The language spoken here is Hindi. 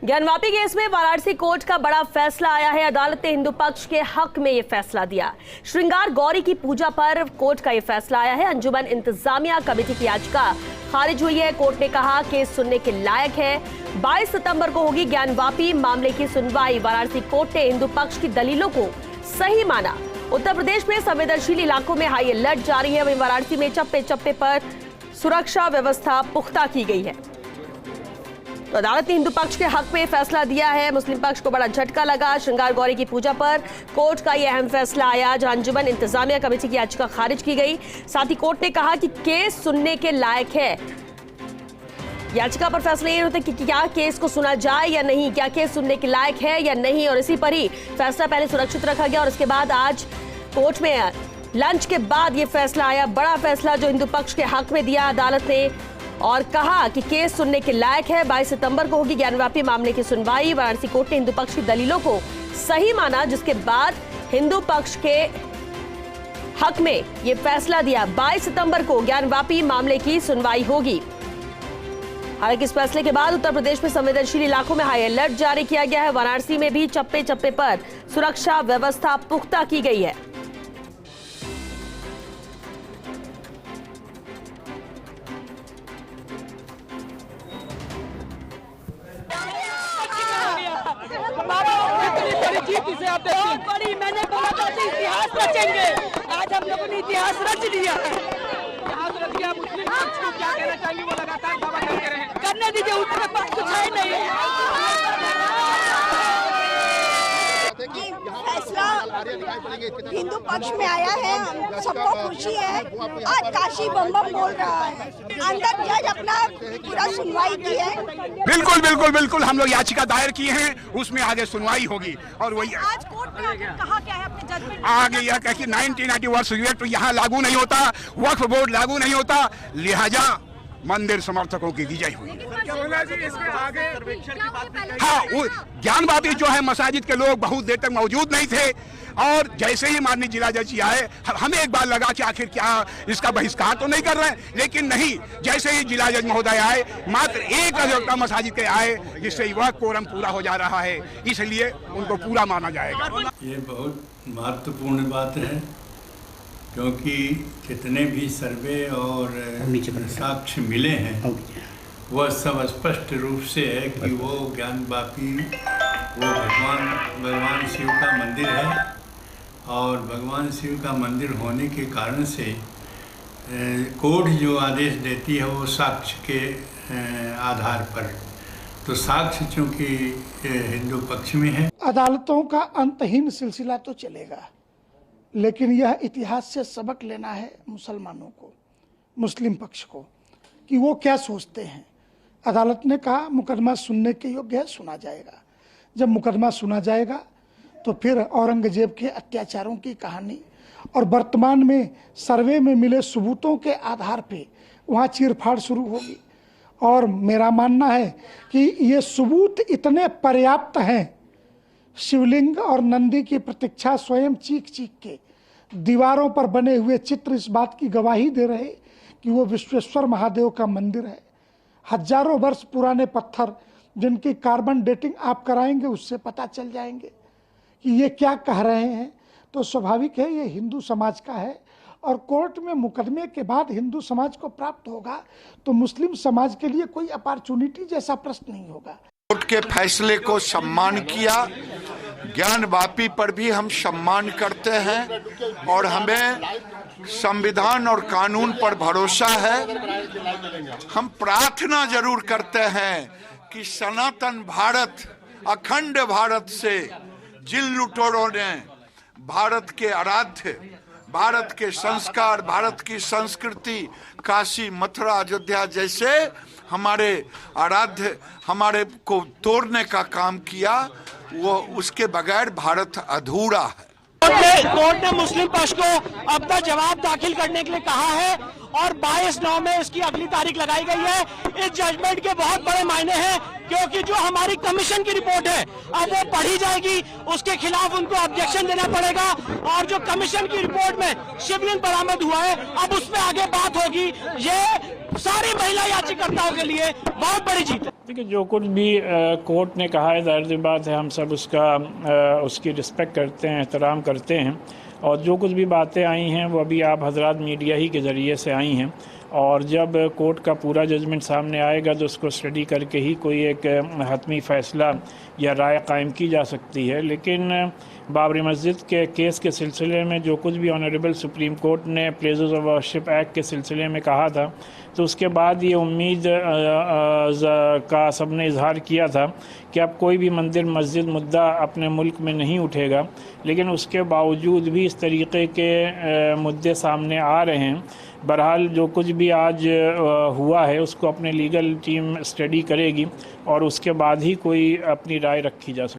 ज्ञानवापी केस में वाराणसी कोर्ट का बड़ा फैसला आया है। अदालत ने हिंदू पक्ष के हक में ये फैसला दिया। श्रृंगार गौरी की पूजा पर कोर्ट का ये फैसला आया है। अंजुमन इंतजामिया कमेटी की याचिका खारिज हुई है। कोर्ट ने कहा केस सुनने के लायक है। 22 सितंबर को होगी ज्ञानवापी मामले की सुनवाई। वाराणसी कोर्ट ने हिंदू पक्ष की दलीलों को सही माना। उत्तर प्रदेश में संवेदनशील इलाकों में हाई अलर्ट जारी है। वहीं वाराणसी में चप्पे चप्पे पर सुरक्षा व्यवस्था पुख्ता की गई है। तो अदालत ने हिंदू पक्ष के हक में फैसला दिया है। मुस्लिम पक्ष को बड़ा झटका लगा। श्रृंगार गौरी की पूजा पर कोर्ट का यह अहम फैसला आया, जहां अंजुमन इंतजामिया कमेटी की याचिका खारिज की गई। साथ ही कोर्ट ने कहा कि केस सुनने के लायक है। याचिका पर फैसला ये होता है कि क्या केस को सुना जाए या नहीं, क्या केस सुनने के लायक है या नहीं, और इसी पर ही फैसला पहले सुरक्षित रखा गया और इसके बाद आज कोर्ट में लंच के बाद ये फैसला आया। बड़ा फैसला जो हिंदू पक्ष के हक में दिया अदालत ने और कहा कि केस सुनने के लायक है। 22 सितंबर को होगी ज्ञानवापी मामले की सुनवाई। वाराणसी कोर्ट ने हिंदू पक्ष की दलीलों को सही माना, जिसके बाद हिंदू पक्ष के हक में यह फैसला दिया। 22 सितंबर को ज्ञानवापी मामले की सुनवाई होगी। हालांकि इस फैसले के बाद उत्तर प्रदेश में संवेदनशील इलाकों में हाई अलर्ट जारी किया गया है। वाराणसी में भी चप्पे चप्पे पर सुरक्षा व्यवस्था पुख्ता की गई है। इसे आप बहुत बड़ी, मैंने बोला था कि इतिहास रचेंगे। आज हम लोगों ने इतिहास रच दिया है। इतिहास रच गया। मुस्लिम पक्ष को क्या कहना चाहिए, वो लगातार दावा करते रहे। करने दीजिए, उसमें पक्ष कुछ है नहीं। फैसला हिंदू पक्ष में आया है, हम सबको खुशी है। आज काशी बम बम बोल रहा है। अंदर जज अपना पूरा सुनवाई की है। बिल्कुल बिल्कुल बिल्कुल, हम लोग याचिका दायर किए हैं, उसमें आगे सुनवाई होगी। और वही आज कोर्ट ने कहा क्या है अपने जजमेंट आगे यह कह कि 1980 वर्ष एक्ट यहाँ लागू नहीं होता, वक्फ बोर्ड लागू नहीं होता, लिहाजा मंदिर समर्थकों की विजय हुई। हाँ, वो ज्ञानवापी जो है मसाजिद के लोग बहुत देर तक मौजूद नहीं थे और जैसे ही माननीय जिला जज आए, हमें एक बार लगा कि आखिर क्या इसका बहिष्कार तो नहीं कर रहे हैं, लेकिन नहीं, जैसे ही जिला जज महोदय आए, मात्र एक अधिवक्ता मसाजिद के आए, जिससे वह कोरम पूरा हो जा रहा है, इसलिए उनको पूरा माना जाएगा। ये बहुत महत्वपूर्ण बात है, क्योंकि जितने भी सर्वे और साक्ष्य मिले हैं वह सब स्पष्ट रूप से है कि वो ज्ञानवापी वो भगवान शिव का मंदिर है और भगवान शिव का मंदिर होने के कारण से कोर्ट जो आदेश देती है वो साक्ष्य के आधार पर, तो साक्ष्य चूँकि हिंदू पक्ष में है। अदालतों का अंतहीन सिलसिला तो चलेगा, लेकिन यह इतिहास से सबक लेना है मुसलमानों को, मुस्लिम पक्ष को, कि वो क्या सोचते हैं। अदालत ने कहा मुकदमा सुनने के योग्य है, सुना जाएगा। जब मुकदमा सुना जाएगा तो फिर औरंगजेब के अत्याचारों की कहानी और वर्तमान में सर्वे में मिले सबूतों के आधार पे वहाँ चीरफाड़ शुरू होगी। और मेरा मानना है कि ये सबूत इतने पर्याप्त हैं। शिवलिंग और नंदी की प्रतीक्षा स्वयं चीख चीख के दीवारों पर बने हुए चित्र इस बात की गवाही दे रहे कि वो विश्वेश्वर महादेव का मंदिर है। हजारों वर्ष पुराने पत्थर जिनकी कार्बन डेटिंग आप कराएंगे उससे पता चल जाएंगे कि ये क्या कह रहे हैं। तो स्वाभाविक है ये हिंदू समाज का है और कोर्ट में मुकदमे के बाद हिंदू समाज को प्राप्त होगा तो मुस्लिम समाज के लिए कोई अपॉर्चुनिटी जैसा प्रश्न नहीं होगा। कोर्ट के फैसले को सम्मान किया। ज्ञानवापी पर भी हम सम्मान करते हैं और हमें संविधान और कानून पर भरोसा है। हम प्रार्थना जरूर करते हैं कि सनातन भारत, अखंड भारत से जिन लुटेरों ने भारत के आराध्य, भारत के संस्कार, भारत की संस्कृति, काशी, मथुरा, अयोध्या जैसे हमारे आराध्य, हमारे को तोड़ने का काम किया, वो उसके बगैर भारत अधूरा है। कोर्ट ने मुस्लिम पक्ष को अब तक जवाब दाखिल करने के लिए कहा है और 22/9 में इसकी अगली तारीख लगाई गई है। इस जजमेंट के बहुत बड़े मायने हैं, क्योंकि जो हमारी कमीशन की रिपोर्ट है अब वो पढ़ी जाएगी, उसके खिलाफ उनको ऑब्जेक्शन देना पड़ेगा और जो कमीशन की रिपोर्ट में शिवलिंग बरामद हुआ है अब उस पर आगे बात होगी। ये सारी महिला याचिकाकर्ताओं के लिए बहुत बड़ी जीत है। देखिए, जो कुछ भी कोर्ट ने कहा है, जाहिर सी बात है हम सब उसकी रिस्पेक्ट करते हैं, एहतराम करते हैं। और जो कुछ भी बातें आई हैं वो अभी आप हजरात मीडिया ही के ज़रिए से आई हैं, और जब कोर्ट का पूरा जजमेंट सामने आएगा तो उसको स्टडी करके ही कोई एक हतमी फ़ैसला या राय कायम की जा सकती है। लेकिन बाबरी मस्जिद के केस के सिलसिले में जो कुछ भी ऑनरेबल सुप्रीम कोर्ट ने प्लेसेस ऑफ वर्शिप एक्ट के सिलसिले में कहा था, तो उसके बाद ये उम्मीद का सबने इजहार किया था कि अब कोई भी मंदिर मस्जिद मुद्दा अपने मुल्क में नहीं उठेगा। लेकिन उसके बावजूद भी इस तरीके के मुद्दे सामने आ रहे हैं। बहरहाल जो कुछ भी आज हुआ है उसको अपने लीगल टीम स्टडी करेगी और उसके बाद ही कोई अपनी राय रखी जा सकती है।